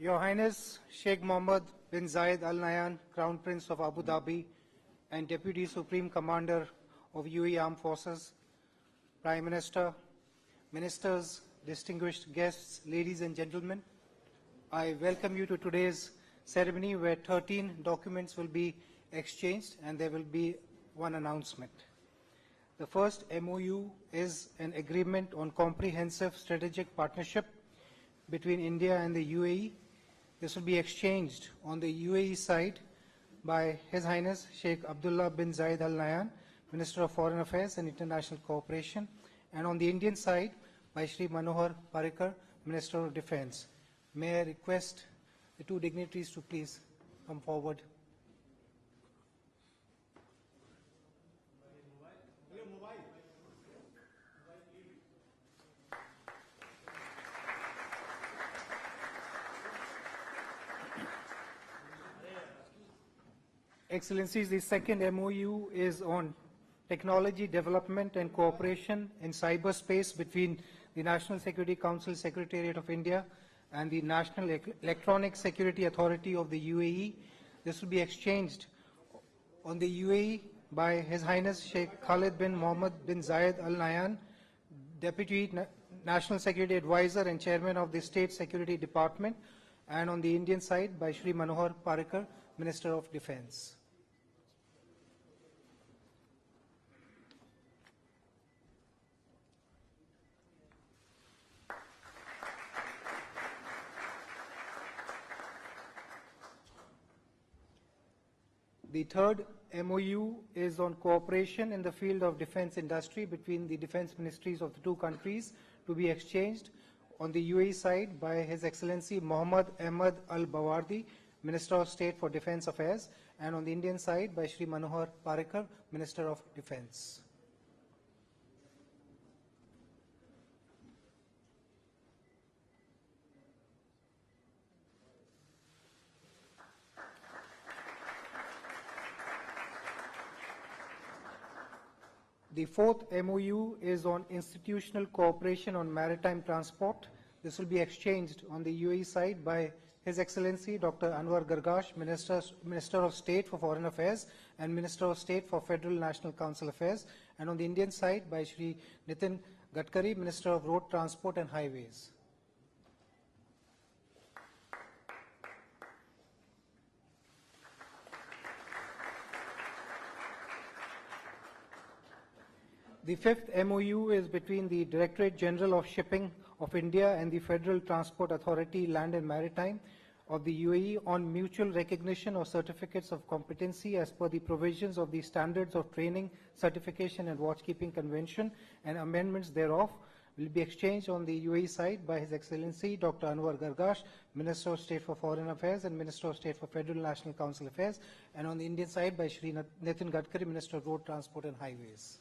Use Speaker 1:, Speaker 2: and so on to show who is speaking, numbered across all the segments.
Speaker 1: Your Highness Sheikh Mohammad bin Zayed Al Nahyan, Crown Prince of Abu Dhabi and Deputy Supreme Commander of UAE Armed Forces, Prime Minister, Ministers, distinguished guests, ladies and gentlemen, I welcome you to today's ceremony where 13 documents will be exchanged and there will be one announcement. The first MOU is an agreement on comprehensive strategic partnership between India and the UAE. This will be exchanged on the UAE side by His Highness Sheikh Abdullah bin Zayed Al Nahyan, Minister of Foreign Affairs and International Cooperation, and on the Indian side by Shri Manohar Parrikar, Minister of Defence. May I request the two dignitaries to please come forward. Excellencies, the second MOU is on technology development and cooperation in cyberspace between the National Security Council Secretariat of India and the National Electronic Security Authority of the UAE. This will be exchanged on the UAE by His Highness Sheikh Khalid bin Mohammad bin Zayed Al Nahyan, Deputy National Security Advisor and Chairman of the State Security Department, and on the Indian side by Shri Manohar Parrikar, Minister of Defence. The third MOU is on cooperation in the field of defence industry between the defence ministries of the two countries, to be exchanged on the UAE side by His Excellency Mohammad Ahmad Al Bawardi, Minister of State for Defence Affairs, and on the Indian side by Shri Manohar Parrikar, Minister of Defence. The fourth MOU is on institutional cooperation on maritime transport. This will be exchanged on the UAE side by His Excellency Dr. Anwar Gargash, Minister of State for Foreign Affairs and Minister of State for Federal National Council Affairs, and on the Indian side by Shri Nitin Gadkari, Minister of Road Transport and Highways. The fifth MOU is between the Directorate General of Shipping of India and the Federal Transport Authority, Land and Maritime of the UAE on mutual recognition of certificates of competency as per the provisions of the Standards of Training, Certification and Watchkeeping Convention, and amendments thereof will be exchanged on the UAE side by His Excellency Dr. Anwar Gargash, Minister of State for Foreign Affairs and Minister of State for Federal National Council Affairs, and on the Indian side by Shri Nitin Gadkari, Minister of Road Transport and Highways.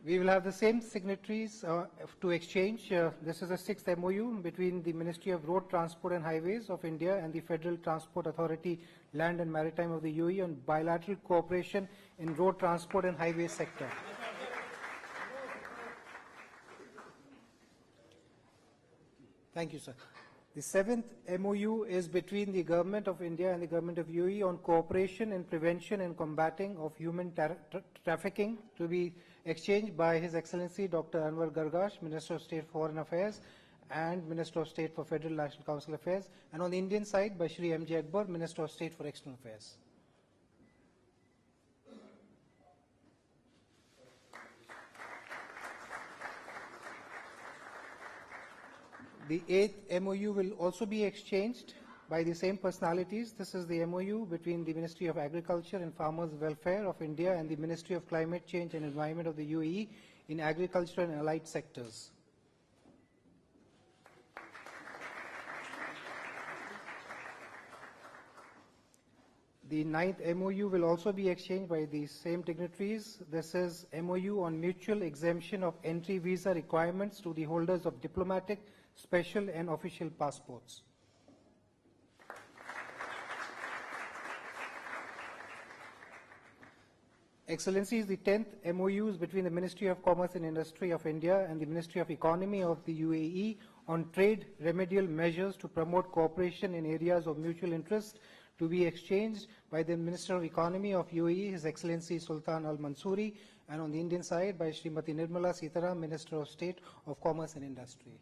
Speaker 1: We will have the same signatories to exchange. This is the sixth MOU between the Ministry of Road Transport and Highways of India and the Federal Transport Authority, Land and Maritime of the UAE on bilateral cooperation in road transport and highway sector. Thank you, sir. The seventh MOU is between the Government of India and the Government of UAE on cooperation in prevention and combating of human trafficking, to be exchanged by His Excellency Dr. Anwar Gargash, Minister of State for Foreign Affairs and Minister of State for Federal National Council Affairs, and on the Indian side by Shri M.J. Akbar, Minister of State for External Affairs. The eighth MOU will also be exchanged by the same personalities. This is the MOU between the Ministry of Agriculture and Farmers Welfare of India and the Ministry of Climate Change and Environment of the UAE in agriculture and allied sectors. The ninth MOU will also be exchanged by the same dignitaries. This is MOU on mutual exemption of entry visa requirements to the holders of diplomatic, special and official passports. Excellencies, the 10th MOUs between the Ministry of Commerce and Industry of India and the Ministry of Economy of the UAE on trade remedial measures to promote cooperation in areas of mutual interest to be exchanged by the Minister of Economy of UAE, His Excellency Sultan Al Mansouri, and on the Indian side by Srimati Nirmala Sitaram, Minister of State of Commerce and Industry.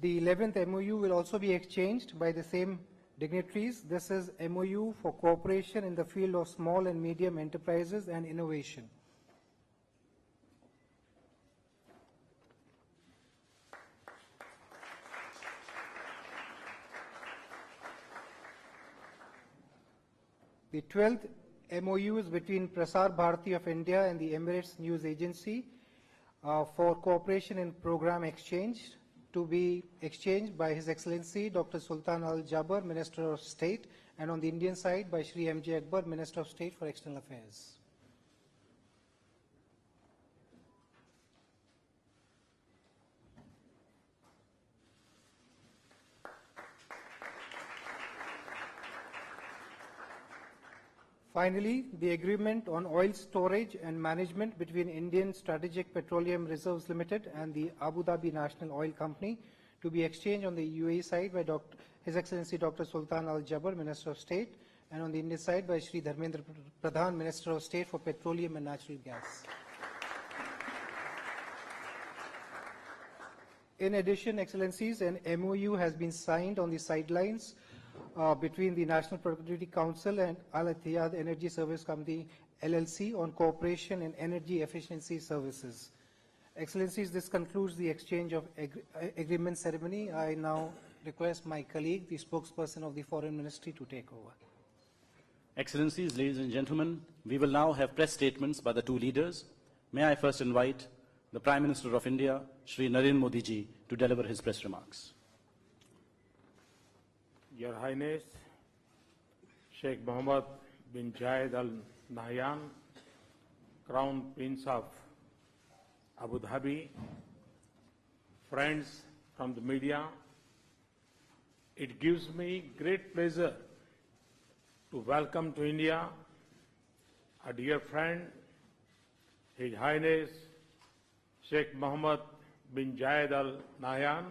Speaker 1: The 11th MOU will also be exchanged by the same dignitaries. This is MOU for cooperation in the field of small and medium enterprises and innovation. The 12th MOU is between Prasar Bharati of India and the Emirates News Agency for cooperation in program exchange, to be exchanged by His Excellency Dr. Sultan Al Jaber, Minister of State, and on the Indian side by Shri M.J. Akbar, Minister of State for External Affairs. Finally, the agreement on oil storage and management between Indian Strategic Petroleum Reserves Limited and the Abu Dhabi National Oil Company, to be exchanged on the UAE side by His Excellency Dr. Sultan Al Jaber, Minister of State, and on the Indian side by Shri Dharmendra Pradhan, Minister of State for Petroleum and Natural Gas. In addition, Excellencies, an MOU has been signed on the sidelines between the National Productivity Council and Al Ittihad Energy Service Company LLC on cooperation in energy efficiency services. Excellencies, this concludes the exchange of agreement ceremony. I now request my colleague, the spokesperson of the Foreign Ministry, to take over.
Speaker 2: Excellencies, ladies and gentlemen, we will now have press statements by the two leaders. May I first invite the Prime Minister of India, Shri Narendra Modi ji, to deliver his press remarks.
Speaker 3: Your Highness, Sheikh Mohammad bin Zayed Al Nahyan, Crown Prince of Abu Dhabi, friends from the media, it gives me great pleasure to welcome to India a dear friend, His Highness Sheikh Mohammad bin Zayed Al Nahyan.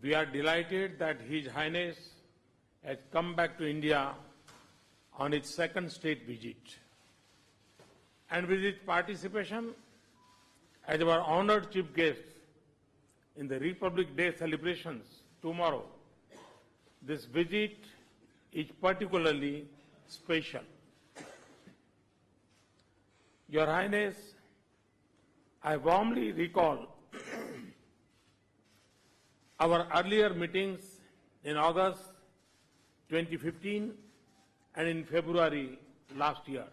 Speaker 3: We are delighted that His Highness has come back to India on its second state visit. And with its participation as our honored chief guest in the Republic Day celebrations tomorrow, this visit is particularly special. Your Highness, I warmly recall our earlier meetings in August 2015 and in February last year.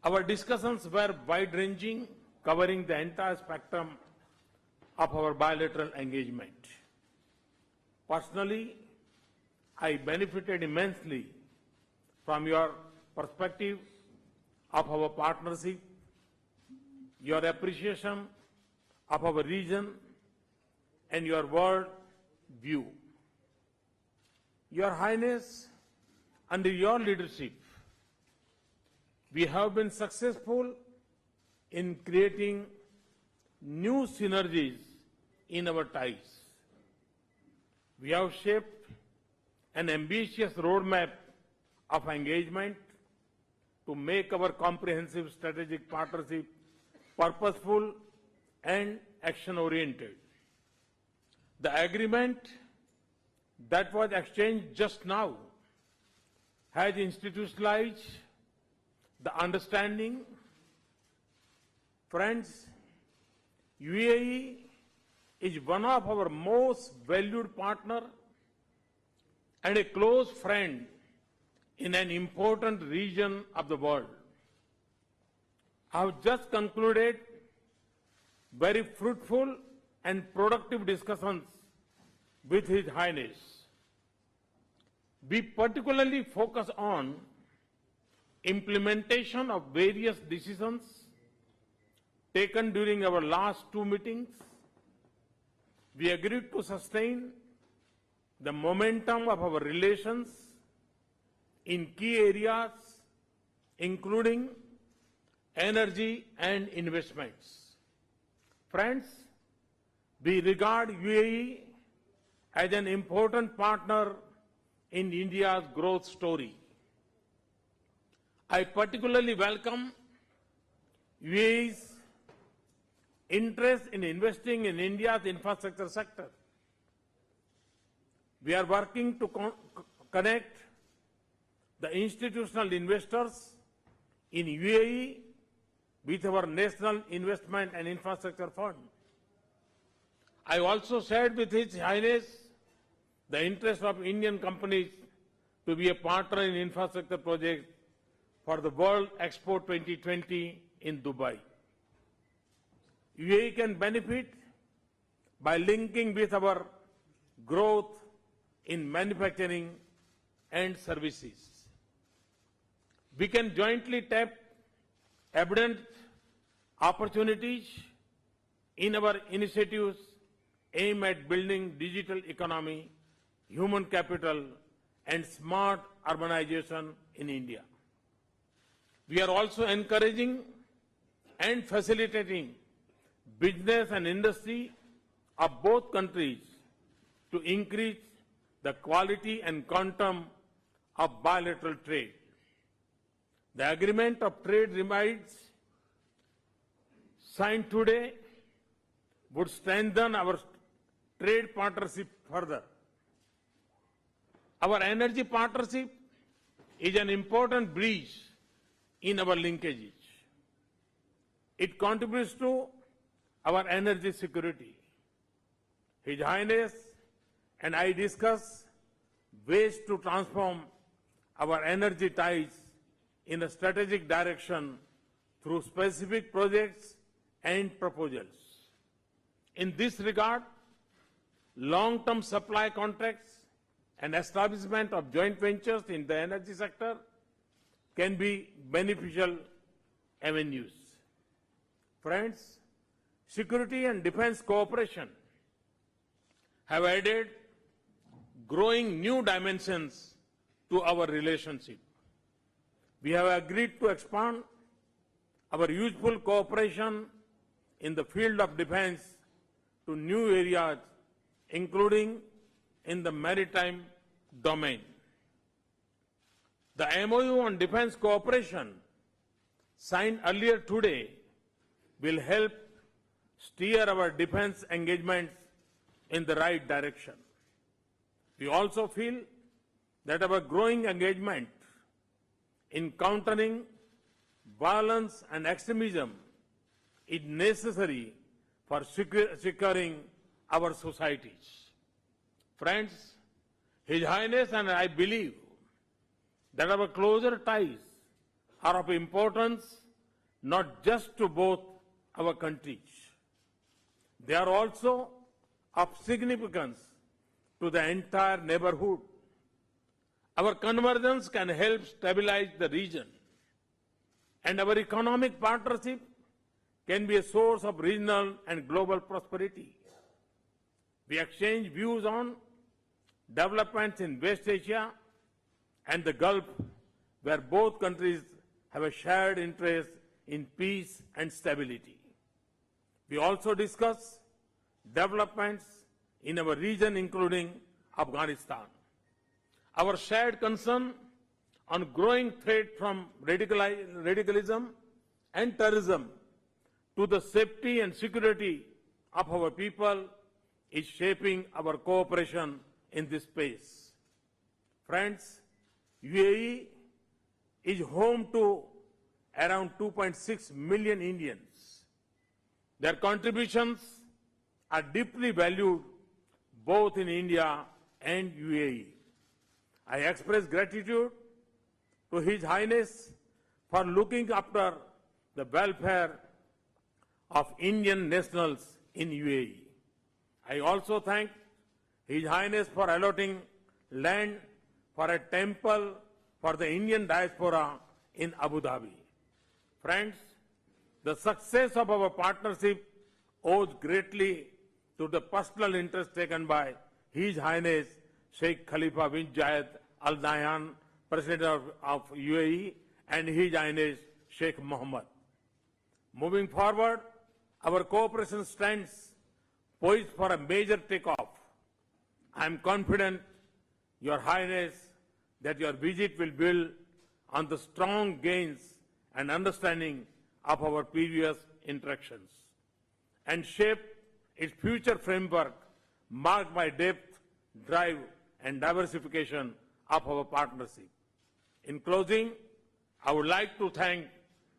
Speaker 3: Our discussions were wide-ranging, covering the entire spectrum of our bilateral engagement. Personally, I benefited immensely from your perspective of our partnership, your appreciation of our region, and your world view. Your Highness, under your leadership, we have been successful in creating new synergies in our ties. We have shaped an ambitious roadmap of engagement to make our comprehensive strategic partnership purposeful and action-oriented. The agreement that was exchanged just now has institutionalized the understanding. Friends, UAE is one of our most valued partners and a close friend in an important region of the world. I have just concluded very fruitful and productive discussions with His Highness. We particularly focus on implementation of various decisions taken during our last two meetings, we agreed to sustain the momentum of our relations in key areas, including energy and investments. Friends, we regard UAE as an important partner in India's growth story. I particularly welcome UAE's interest in investing in India's infrastructure sector. We are working to connect the institutional investors in UAE with our National Investment and Infrastructure Fund. I also shared with His Highness the interest of Indian companies to be a partner in infrastructure projects for the World Expo 2020 in Dubai. UAE can benefit by linking with our growth in manufacturing and services. We can jointly tap abundant opportunities in our initiatives aimed at building digital economy, human capital, and smart urbanization in India. We are also encouraging and facilitating business and industry of both countries to increase the quality and quantum of bilateral trade. The agreement of trade remains signed today would strengthen our trade partnership further. Our energy partnership is an important bridge in our linkages. It contributes to our energy security. His Highness and I discuss ways to transform our energy ties in a strategic direction through specific projects and proposals. In this regard, long-term supply contracts and establishment of joint ventures in the energy sector can be beneficial avenues. Friends, security and defense cooperation have added growing new dimensions to our relationship. We have agreed to expand our useful cooperation in the field of defense to new areas, including in the maritime domain. The MOU on defense cooperation signed earlier today will help steer our defense engagements in the right direction. We also feel that our growing engagement in countering violence and extremism is necessary for securing our societies. Friends, His Highness and I believe that our closer ties are of importance not just to both our countries. They are also of significance to the entire neighborhood. Our convergence can help stabilize the region, and our economic partnership can be a source of regional and global prosperity. We exchange views on developments in West Asia and the Gulf, where both countries have a shared interest in peace and stability. We also discuss developments in our region, including Afghanistan. Our shared concern on growing threat from radicalism and terrorism to the safety and security of our people is shaping our cooperation in this space. Friends, UAE is home to around 2.6 million Indians. Their contributions are deeply valued both in India and UAE. I express gratitude to His Highness for looking after the welfare of Indian nationals in UAE. I also thank His Highness for allotting land for a temple for the Indian diaspora in Abu Dhabi. Friends, the success of our partnership owes greatly to the personal interest taken by His Highness Sheikh Khalifa bin Zayed Al Nahyan, President of UAE, and His Highness Sheikh Mohammad. Moving forward, our cooperation stands poised for a major takeoff. I am confident, Your Highness, that your visit will build on the strong gains and understanding of our previous interactions and shape its future framework marked by depth, drive, and diversification of our partnership. In closing, I would like to thank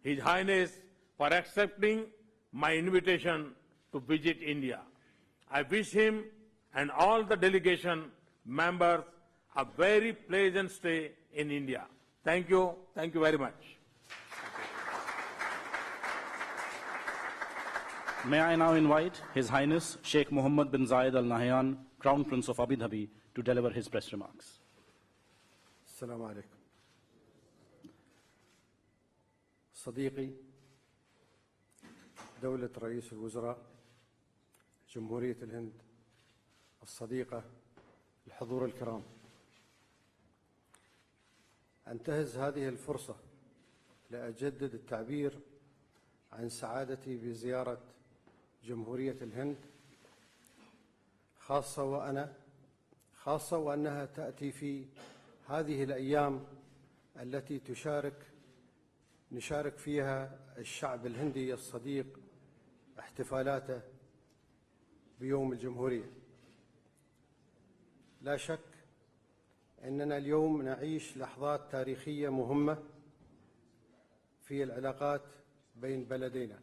Speaker 3: His Highness for accepting my invitation to visit India. I wish him and all the delegation members a very pleasant stay in India. Thank you. Thank you very much.
Speaker 2: May I now invite His Highness Sheikh Mohammad bin Zayed Al Nahyan, Crown Prince of Abu Dhabi, to deliver his press remarks.
Speaker 4: السلام عليكم. صديقي دولة رئيس الوزراء جمهورية الهند الصديقة، الحضور الكرام، أنتهز هذه الفرصة لأجدد التعبير عن سعادتي بزيارة جمهورية الهند، خاصة وأنها تأتي في هذه الأيام التي نشارك فيها الشعب الهندي الصديق احتفالاته بيوم الجمهورية. لا شك أننا اليوم نعيش لحظات تاريخية مهمة في العلاقات بين بلدينا،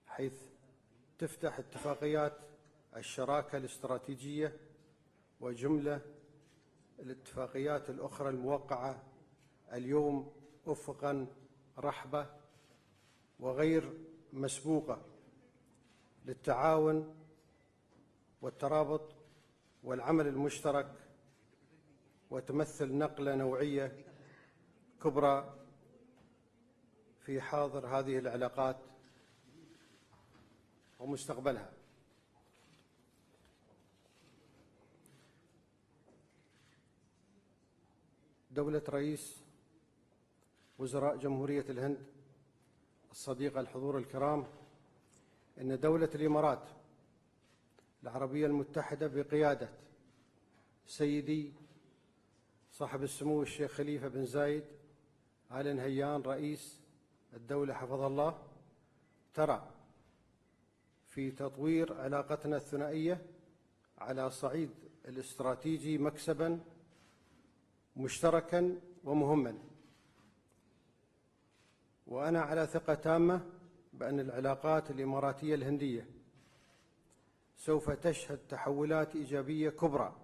Speaker 4: حيث تفتح اتفاقيات الشراكة الاستراتيجية وجملة الاتفاقيات الأخرى الموقعة اليوم أفقاً رحبة وغير مسبوقة للتعاون والترابط والعمل المشترك، وتمثل نقلة نوعية كبرى في حاضر هذه العلاقات ومستقبلها. دولة رئيس وزراء جمهورية الهند الصديقة، الحضور الكرام، إن دولة الإمارات العربية المتحدة بقيادة سيدي صاحب السمو الشيخ خليفة بن زايد آل نهيان رئيس الدولة حفظه الله، ترى في تطوير علاقتنا الثنائية على صعيد الاستراتيجي مكسباً مشتركاً ومهماً. وأنا على ثقة تامة بأن العلاقات الإماراتية الهندية سوف تشهد تحولات إيجابية كبرى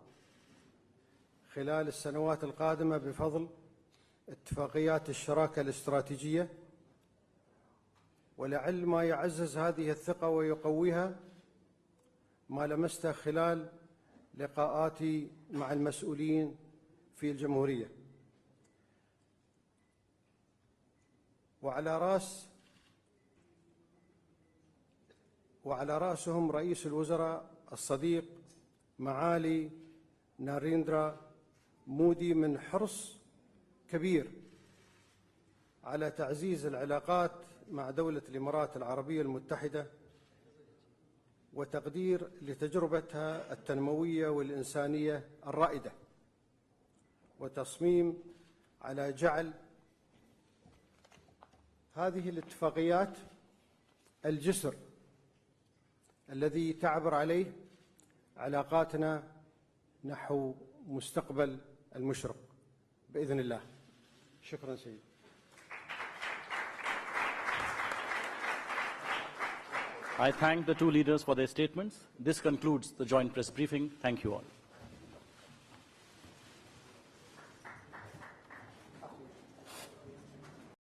Speaker 4: خلال السنوات القادمة بفضل اتفاقيات الشراكة الاستراتيجية، ولعل ما يعزز هذه الثقة ويقويها ما لمسته خلال لقاءاتي مع المسؤولين في الجمهورية، وعلى رأسهم رئيس الوزراء الصديق معالي ناريندرا مودي، من حرص كبير على تعزيز العلاقات مع دولة الإمارات العربية المتحدة وتقدير لتجربتها التنموية والإنسانية الرائدة، وتصميم على جعل هذه الاتفاقيات الجسر الذي تعبر عليه علاقاتنا نحو مستقبل المشرق بإذن الله. شكرا سيدي.
Speaker 2: I thank the two leaders for their statements. This concludes the joint press briefing. Thank you all.